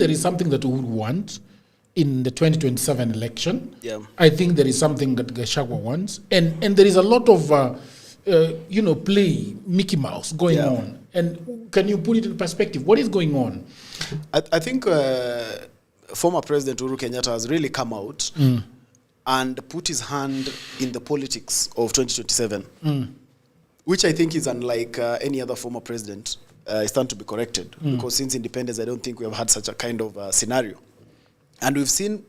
there is something that we would want in the 2027 election. Yeah. I think there is something that Gachagua wants. And there is a lot of, play Mickey Mouse going on. And can you put it in perspective? What is going on? I think former President Uhuru Kenyatta has really come out and put his hand in the politics of 2027, which I think is unlike any other former president. I stand to be corrected, because since independence, I don't think we have had such a kind of scenario. And we've seen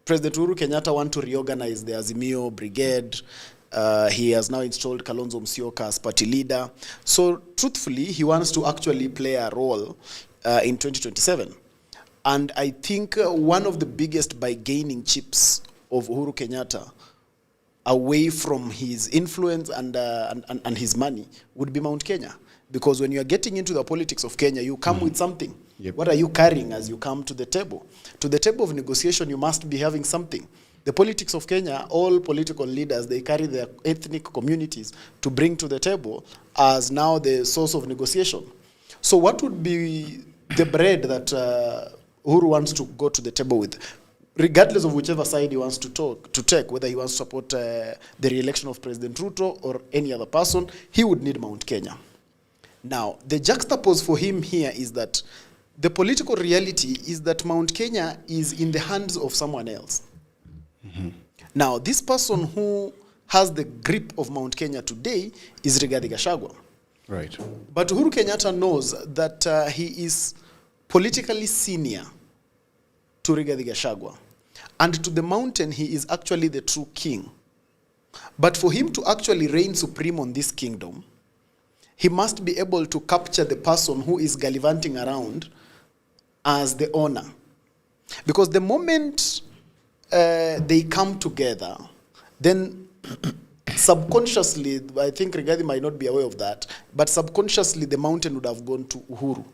President Uhuru Kenyatta want to reorganize the Azimio brigade. He has now installed Kalonzo Musyoka as party leader. So truthfully, he wants to actually play a role in 2027. And I think one of the biggest bargaining chips of Uhuru Kenyatta, away from his influence and his money, would be Mount Kenya. Because when you are getting into the politics of Kenya, you come with something. Yep. What are you carrying as you come to the table? To the table of negotiation, you must be having something. The politics of Kenya, all political leaders, they carry their ethnic communities to bring to the table as now the source of negotiation. So what would be the bread that Uhuru wants to go to the table with? Regardless of whichever side he wants to take, whether he wants to support the re-election of President Ruto or any other person, he would need Mount Kenya. Now, the juxtapose for him here is that the political reality is that Mount Kenya is in the hands of someone else. Now, this person who has the grip of Mount Kenya today is Riggy Gachagua. Right. But Uhuru Kenyatta knows that he is politically senior to Riggy Gachagua. And to the mountain, he is actually the true king. But for him to actually reign supreme on this kingdom, he must be able to capture the person who is gallivanting around as the owner. Because the moment they come together, then subconsciously, I think Riggy might not be aware of that, but subconsciously the mountain would have gone to Uhuru.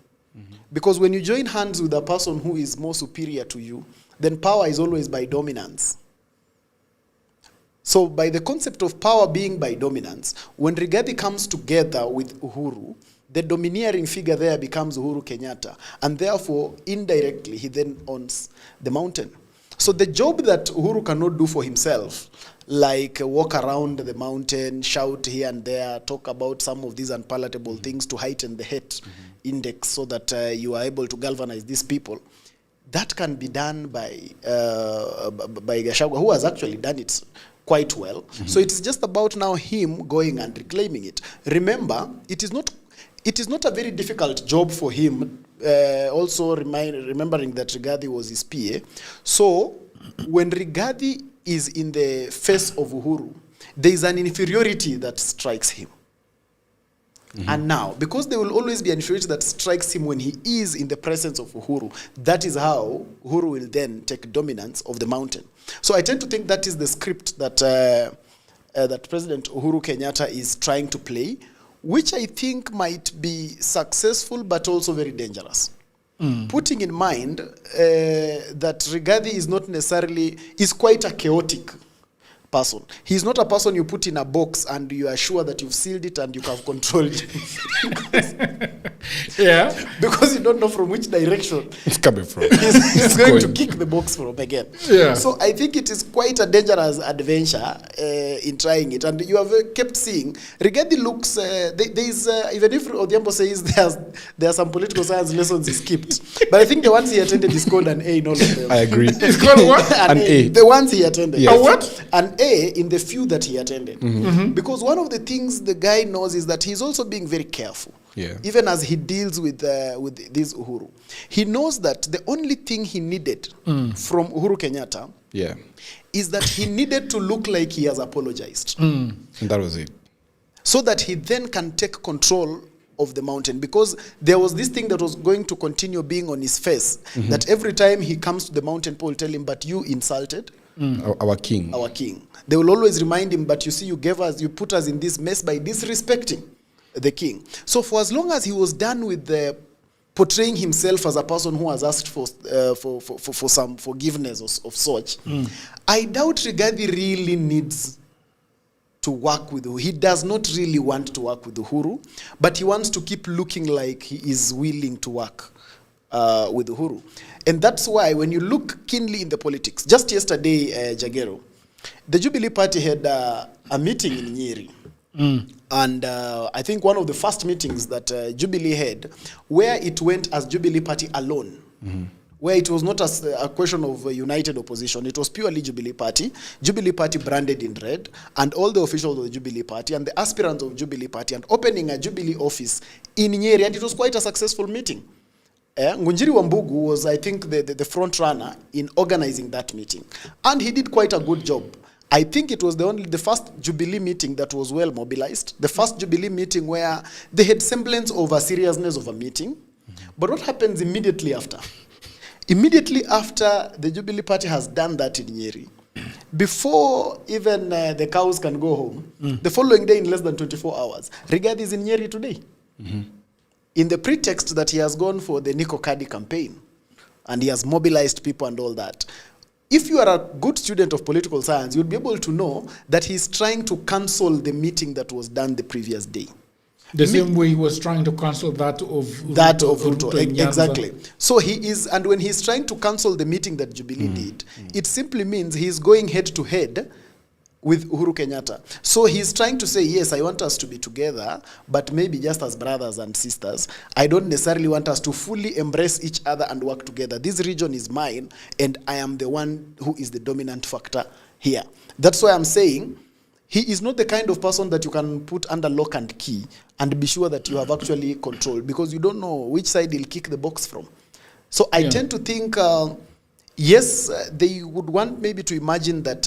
Because when you join hands with a person who is more superior to you, then power is always by dominance. So by the concept of power being by dominance, when Riggy comes together with Uhuru, the domineering figure there becomes Uhuru Kenyatta. And therefore, indirectly, he then owns the mountain. So the job that Uhuru cannot do for himself, like walk around the mountain, shout here and there, talk about some of these unpalatable things to heighten the hate index so that you are able to galvanize these people, that can be done by Gachagua, who has actually done it quite well. So it is just about now him going and reclaiming it. Remember, it is not a very difficult job for him, also remembering that Riggy was his PA. So when Riggy is in the face of Uhuru, there is an inferiority that strikes him. And now, because there will always be an inferiority that strikes him when he is in the presence of Uhuru, that is how Uhuru will then take dominance of the mountain. So I tend to think that is the script that that President Uhuru Kenyatta is trying to play, which I think might be successful but also very dangerous. Putting in mind that Riggy is not necessarily, is quite a chaotic person. He's not a person you put in a box and you are sure that you've sealed it and you have controlled it. Because you don't know from which direction it's coming from. He's going to kick the box from again. Yeah. So I think it is quite a dangerous adventure in trying it. And you have kept seeing, Riggy looks, there is, even if Odhiambo says there are some political science lessons he skipped, but I think the ones he attended is called an A in all of them. I agree. It's called what? An A. The ones he attended. Yes. A what? An A in the few that he attended. Because one of the things the guy knows is that he's also being very careful. Yeah. Even as he deals with this Uhuru. He knows that the only thing he needed from Uhuru Kenyatta is that he needed to look like he has apologized. And that was it. So that he then can take control of the mountain. Because there was this thing that was going to continue being on his face, that every time he comes to the mountain, people will tell him, but you insulted Our king. our king. They will always remind him, but you see, you put us in this mess by disrespecting the king. So for as long as he was done with portraying himself as a person who has asked for some forgiveness of such, I doubt Riggy really needs to work with Uhuru. He does not really want to work with Uhuru, but he wants to keep looking like he is willing to work with Uhuru. And that's why when you look keenly in the politics, just yesterday, Jagero, the Jubilee Party had a meeting in Nyeri. And I think one of the first meetings that Jubilee had, where it went as Jubilee Party alone, where it was not as a question of a united opposition, it was purely Jubilee Party branded in red, and all the officials of the Jubilee Party and the aspirants of Jubilee Party, and opening a Jubilee office in Nyeri, and it was quite a successful meeting. Ngunjiri Wambugu was, I think, the front runner in organizing that meeting, and he did quite a good job. I think it was the first Jubilee meeting that was well mobilized, the first Jubilee meeting where they had semblance of a seriousness of a meeting. But what happens immediately after? Immediately after the Jubilee Party has done that in Nyeri, before even the cows can go home, the following day in less than 24 hours, Riggy is in Nyeri today. In the pretext that he has gone for the Nico Kadi campaign, and he has mobilized people and all that. If you are a good student of political science, you'd be able to know that he's trying to cancel the meeting that was done the previous day. The same way he was trying to cancel that of Ruto. Exactly. So he is, and when he's trying to cancel the meeting that Jubilee did, it simply means he's going head to head with Uhuru Kenyatta. So he's trying to say, yes, I want us to be together, but maybe just as brothers and sisters. I don't necessarily want us to fully embrace each other and work together. This region is mine, and I am the one who is the dominant factor here. That's why I'm saying he is not the kind of person that you can put under lock and key and be sure that you have actually control, because you don't know which side he'll kick the box from. So I tend to think, yes, they would want maybe to imagine that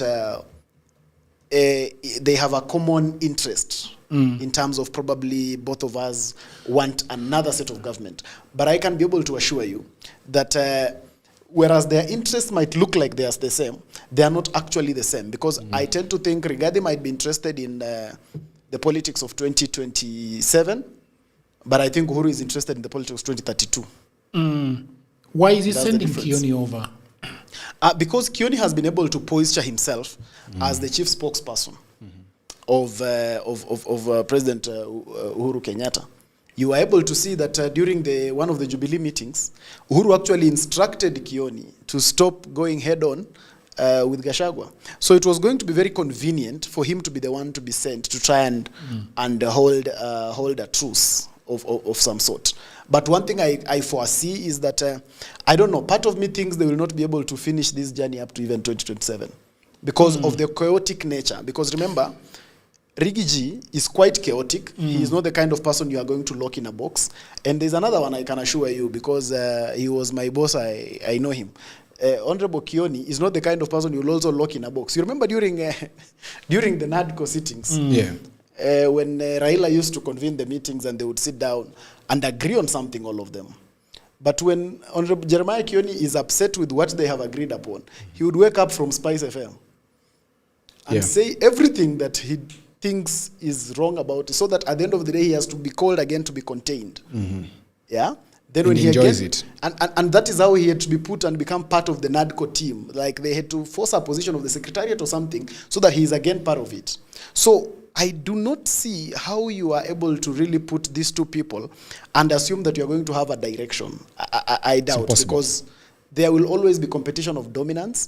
they have a common interest in terms of probably both of us want another set of government. But I can be able to assure you that whereas their interests might look like they are the same, they are not actually the same. Because I tend to think Riggy might be interested in the politics of 2027, but I think Uhuru is interested in the politics of 2032. Why is he sending Kioni over? Because Kioni has been able to posture himself as the chief spokesperson of President Uhuru Kenyatta. You were able to see that during one of the Jubilee meetings, Uhuru actually instructed Kioni to stop going head-on with Gachagua. So it was going to be very convenient for him to be the one to be sent to try and hold a truce of some sort. But one thing I foresee is that, I don't know, part of me thinks they will not be able to finish this journey up to even 2027 because of the chaotic nature. Because remember, Riggy is quite chaotic. He is not the kind of person you are going to lock in a box. And there's another one I can assure you, because he was my boss, I know him. Honorable Kioni is not the kind of person you'll also lock in a box. You remember during the NADCO sittings? When Raila used to convene the meetings and they would sit down and agree on something, all of them. But when Honorable Jeremiah Kioni is upset with what they have agreed upon, he would wake up from Spice FM and say everything that he thinks is wrong about it, so that at the end of the day, he has to be called again to be contained. Yeah? Then when he enjoys it. And that is how he had to be put and become part of the NADCO team. Like they had to force a position of the secretariat or something so that he is again part of it. So I do not see how you are able to really put these two people and assume that you are going to have a direction. I doubt, because there will always be competition of dominance.